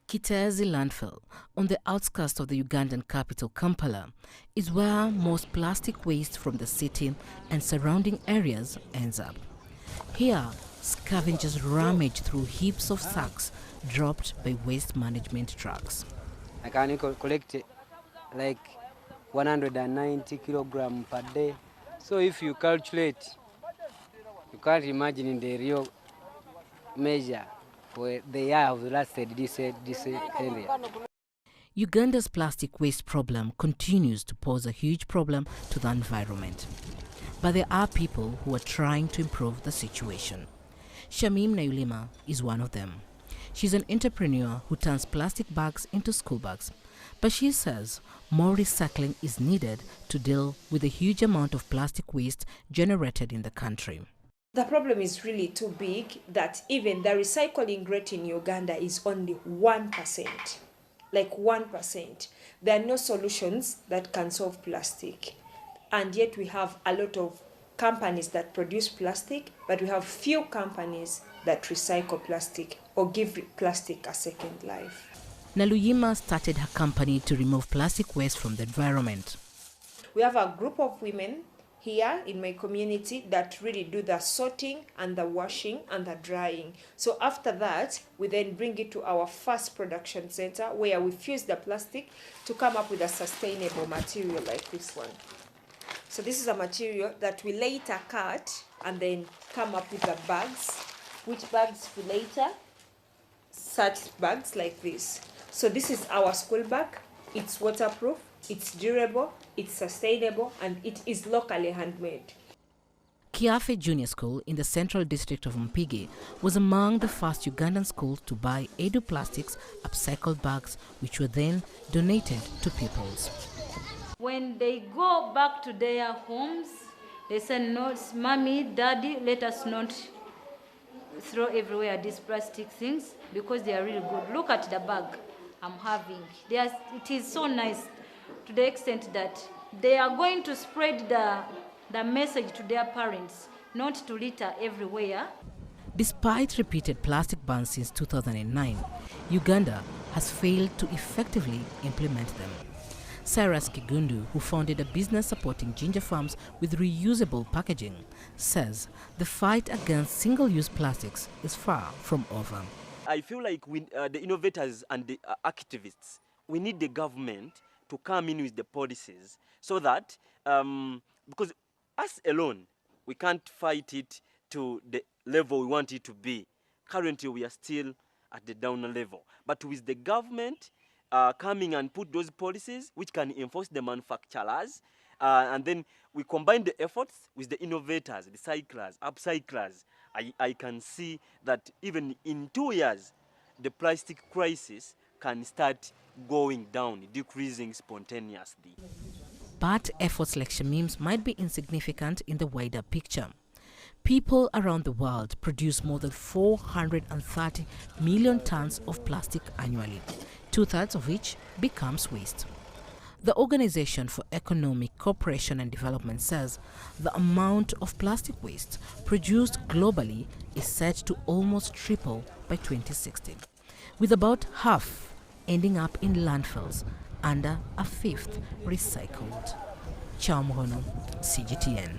Kitezi landfill, on the outskirts of the Ugandan capital Kampala, is where most plastic waste from the city and surrounding areas ends up. Here, scavengers rummage through heaps of sacks dropped by waste management trucks. I can collect like 190 kilograms per day. So if you calculate, you can't imagine in the real measure where they have lasted this area. Uganda's plastic waste problem continues to pose a huge problem to the environment. But there are people who are trying to improve the situation. Shamim Nayulima is one of them. She's an entrepreneur who turns plastic bags into school bags. But she says more recycling is needed to deal with the huge amount of plastic waste generated in the country. The problem is really too big that even the recycling rate in Uganda is only 1%. Like 1%. There are no solutions that can solve plastic. And yet we have a lot of companies that produce plastic, but we have few companies that recycle plastic or give plastic a second life. Naluyima started her company to remove plastic waste from the environment. We have a group of women here in my community that really do the sorting and the washing and the drying. So after that, we then bring it to our first production center where we fuse the plastic to come up with a sustainable material like this one. So this is a material that we later cut and then come up with the bags, which bags we later such bags like this. So this is our school bag. It's waterproof, it's durable, it's sustainable, and it is locally handmade. Kiafe Junior School in the Central District of Mpigi was among the first Ugandan schools to buy Edu Plastics upcycled bags, which were then donated to pupils. When they go back to their homes, they say, no, Mommy, Daddy, let us not throw everywhere these plastic things because they are really good. Look at the bag I'm having. It is so nice to the extent that they are going to spread the message to their parents, not to litter everywhere. Despite repeated plastic bans since 2009, Uganda has failed to effectively implement them. Cyrus Kigundu, who founded a business supporting ginger farms with reusable packaging, says the fight against single-use plastics is far from over. I feel like the innovators and the activists, we need the government to come in with the policies so that, because us alone, we can't fight it to the level we want it to be. Currently, we are still at the downer level. But with the government coming and put those policies which can enforce the manufacturers, and then we combine the efforts with the innovators, the cyclers, upcyclers, I can see that even in 2 years, the plastic crisis can start going down, decreasing spontaneously. But efforts like Shamim's might be insignificant in the wider picture. People around the world produce more than 430 million tons of plastic annually, 2/3 of which becomes waste. The Organization for Economic Cooperation and Development says the amount of plastic waste produced globally is set to almost triple by 2060, with about half ending up in landfills and a fifth recycled. Chamhono, CGTN.